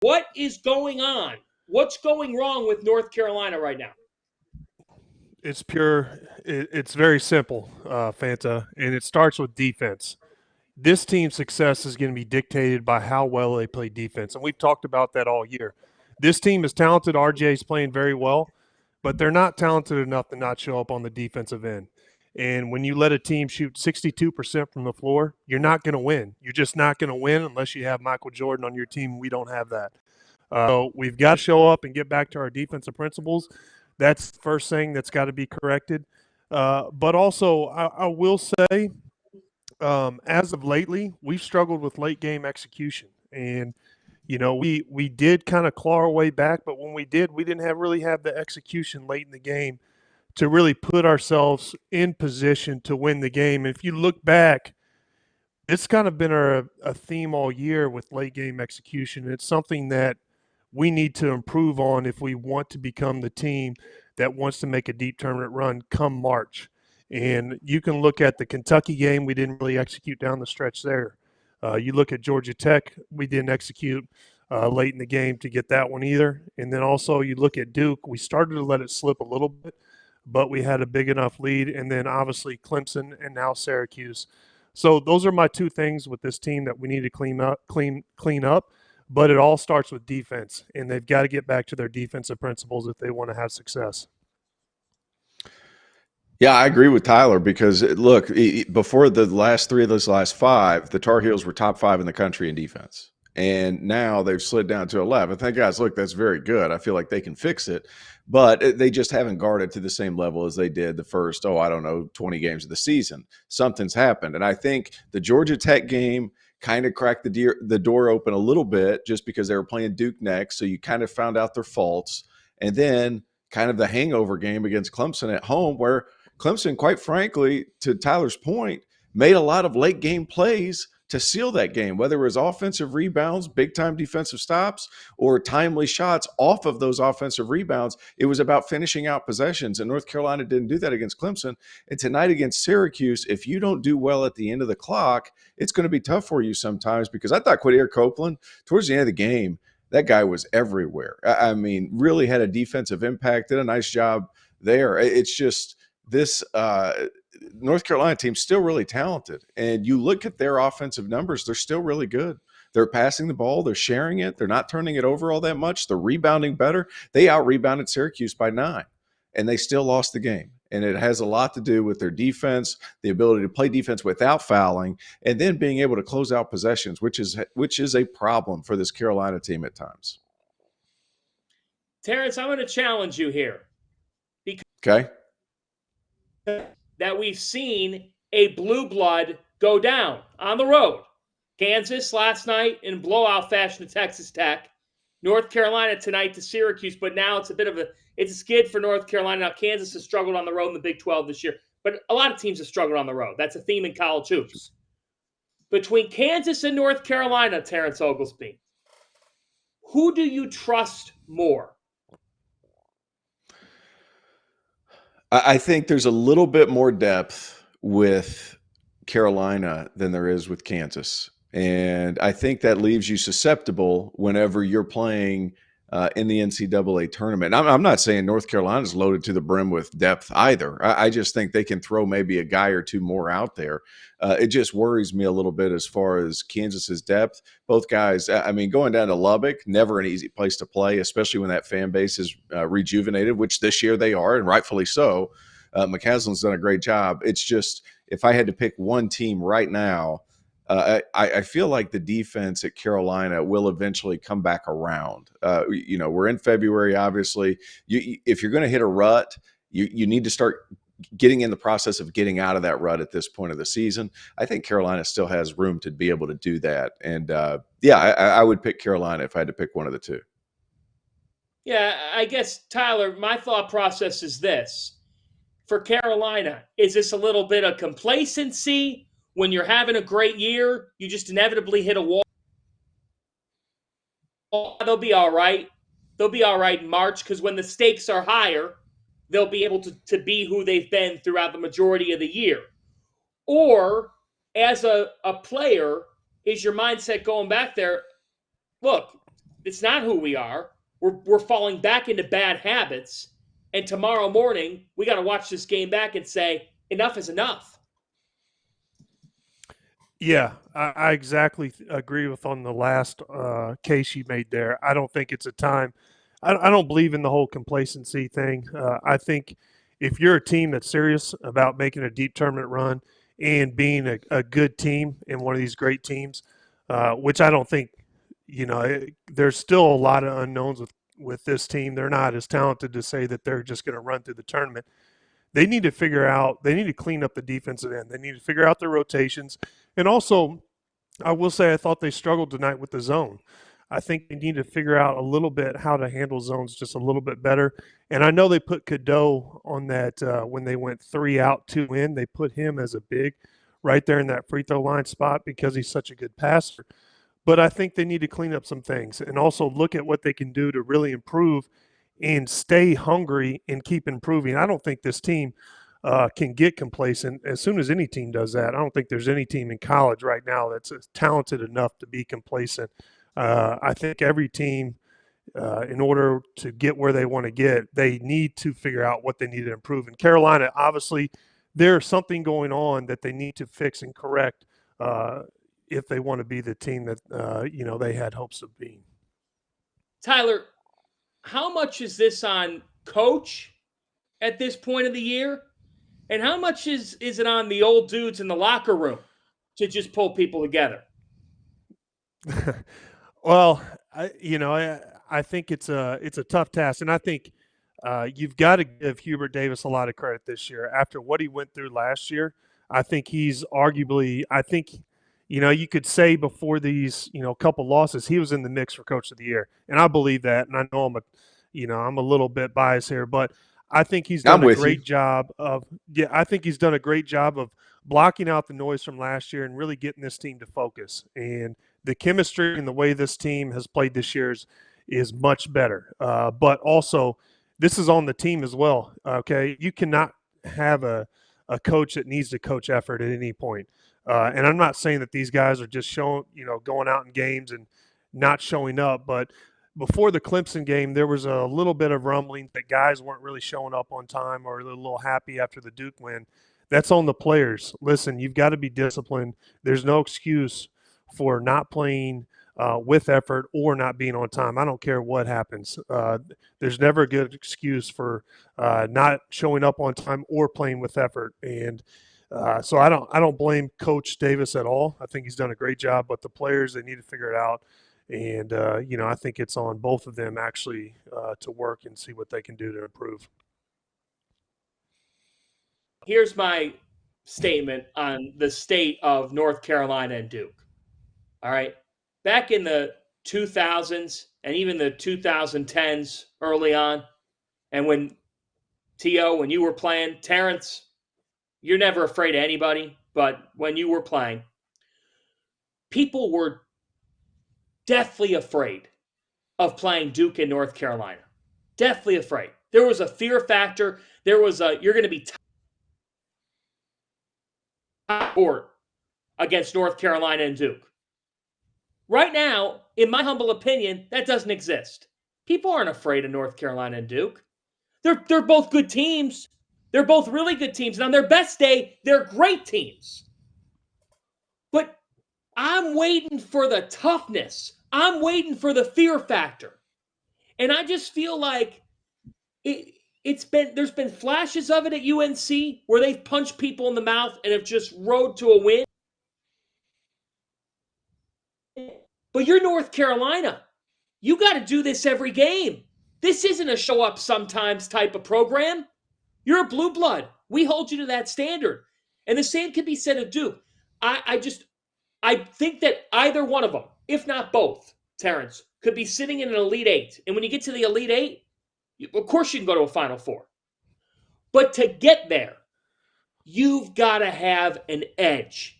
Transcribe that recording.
What is going on? What's going wrong with North Carolina right now? It's pure. It's very simple, Fanta, and it starts with defense. This team's success is going to be dictated by how well they play defense, and we've talked about that all year. This team is talented. RJ is playing very well, but they're not talented enough to not show up on the defensive end. And when you let a team shoot 62% from the floor, you're not going to win. You're just not going to win unless you have Michael Jordan on your team. We don't have that. So we've got to show up and get back to our defensive principles. That's the first thing that's got to be corrected. But also, I will say, as of lately, we've struggled with late game execution, and we did kind of claw our way back, but when we did, we didn't really have the execution late in the game to really put ourselves in position to win the game. And if you look back, it's kind of been a theme all year with late game execution. It's something that we need to improve on if we want to become the team that wants to make a deep tournament run come March. And you can look at the Kentucky game, we didn't really execute down the stretch there. You look at Georgia Tech, we didn't execute late in the game to get that one either. And then also you look at Duke, we started to let it slip a little bit, but we had a big enough lead. And then obviously Clemson and now Syracuse. So those are my two things with this team that we need to clean up. But it all starts with defense, and they've got to get back to their defensive principles if they want to have success. Yeah, I agree with Tyler because look, before the last three of those last five, the Tar Heels were top five in the country in defense. And now they've slid down to 11. Thank guys, look, that's very good. I feel like they can fix it, but they just haven't guarded to the same level as they did the first, I don't know, 20 games of the season. Something's happened. And I think the Georgia Tech game kind of cracked the door open a little bit just because they were playing Duke next. So you kind of found out their faults. And then kind of the hangover game against Clemson at home where Clemson, quite frankly, to Tyler's point, made a lot of late game plays to seal that game, whether it was offensive rebounds, big time defensive stops, or timely shots off of those offensive rebounds. It was about finishing out possessions, and North Carolina didn't do that against Clemson. And tonight against Syracuse, if you don't do well at the end of the clock, it's going to be tough for you sometimes because I thought Quadir Copeland, towards the end of the game, that guy was everywhere. I mean, really had a defensive impact, did a nice job there. It's just this North Carolina team's still really talented. And you look at their offensive numbers, they're still really good. They're passing the ball, they're sharing it, they're not turning it over all that much, they're rebounding better. They out-rebounded Syracuse by 9, and they still lost the game. And it has a lot to do with their defense, the ability to play defense without fouling, and then being able to close out possessions, which is a problem for this Carolina team at times. Terrence, I'm going to challenge you here. Okay. That we've seen a blue blood go down on the road. Kansas last night in blowout fashion to Texas Tech. North Carolina tonight to Syracuse, but now it's a skid for North Carolina. Now Kansas has struggled on the road in the Big 12 this year, but a lot of teams have struggled on the road. That's a theme in college hoops. Between Kansas and North Carolina, Terrence Oglesby, who do you trust more? I think there's a little bit more depth with Carolina than there is with Kansas. And I think that leaves you susceptible whenever you're playing in the NCAA tournament. I'm not saying North Carolina's loaded to the brim with depth either. I just think they can throw maybe a guy or two more out there. It just worries me a little bit as far as Kansas's depth. Both guys, I mean, going down to Lubbock, never an easy place to play, especially when that fan base is rejuvenated, which this year they are, and rightfully so. McCaslin's done a great job. It's just, if I had to pick one team right now, I feel like the defense at Carolina will eventually come back around. We're in February, obviously. If you're going to hit a rut, you need to start getting in the process of getting out of that rut at this point of the season. I think Carolina still has room to be able to do that. And, I would pick Carolina if I had to pick one of the two. Yeah, I guess, Tyler, my thought process is this. For Carolina, is this a little bit of complacency? When you're having a great year, you just inevitably hit a wall. They'll be all right. They'll be all right in March because when the stakes are higher, they'll be able to be who they've been throughout the majority of the year. Or, as a player, is your mindset going back there? Look, It's not who we are. We're falling back into bad habits. And tomorrow morning, we got to watch this game back and say, enough is enough. Yeah, I exactly agree with on the last case you made there. I don't think it's a time. I don't believe in the whole complacency thing. I think if you're a team that's serious about making a deep tournament run and being a good team and one of these great teams, which I don't think, there's still a lot of unknowns with this team. They're not as talented to say that they're just going to run through the tournament. They need to clean up the defensive end. They need to figure out their rotations. And also, I will say I thought they struggled tonight with the zone. I think they need to figure out a little bit how to handle zones just a little bit better. And I know they put Cadeau on that when they went 3 out, 2 in. They put him as a big right there in that free throw line spot because he's such a good passer. But I think they need to clean up some things and also look at what they can do to really improve and stay hungry and keep improving. I don't think this team can get complacent as soon as any team does that. I don't think there's any team in college right now that's talented enough to be complacent. I think every team, in order to get where they want to get, they need to figure out what they need to improve. In Carolina, obviously, there's something going on that they need to fix and correct if they want to be the team that they had hopes of being. Tyler, how much is this on coach at this point of the year? And how much is it on the old dudes in the locker room to just pull people together? Well, I think it's a tough task, and I think you've got to give Hubert Davis a lot of credit this year. After what he went through last year, I think he's arguably. I think you could say before these couple losses, he was in the mix for Coach of the Year, and I believe that. And I know I'm a little bit biased here, but I think he's done a great job of I think he's done a great job of blocking out the noise from last year and really getting this team to focus. And the chemistry and the way this team has played this year is much better. But also, this is on the team as well. Okay, you cannot have a coach that needs to coach effort at any point. And I'm not saying that these guys are just going out in games and not showing up, but before the Clemson game, there was a little bit of rumbling that guys weren't really showing up on time or a little happy after the Duke win. That's on the players. Listen, you've got to be disciplined. There's no excuse for not playing with effort or not being on time. I don't care what happens. There's never a good excuse for not showing up on time or playing with effort. And so I don't blame Coach Davis at all. I think he's done a great job, but the players, they need to figure it out. And, I think it's on both of them actually to work and see what they can do to improve. Here's my statement on the state of North Carolina and Duke. All right. Back in the 2000s and even the 2010s early on, and when you were playing, Terrence, you're never afraid of anybody, but when you were playing, people were deathly afraid of playing Duke in North Carolina. Deathly afraid. There was a fear factor. There was you're going to be top court against North Carolina and Duke. Right now, in my humble opinion, that doesn't exist. People aren't afraid of North Carolina and Duke. They're both good teams. They're both really good teams. And on their best day, they're great teams. But I'm waiting for the toughness. I'm waiting for the fear factor. And I just feel like there's been flashes of it at UNC where they've punched people in the mouth and have just rode to a win. But you're North Carolina. You got to do this every game. This isn't a show up sometimes type of program. You're a blue blood. We hold you to that standard. And the same can be said of Duke. I think that either one of them, if not both, Terrence, could be sitting in an Elite Eight. And when you get to the Elite Eight, of course you can go to a Final Four. But to get there, you've got to have an edge.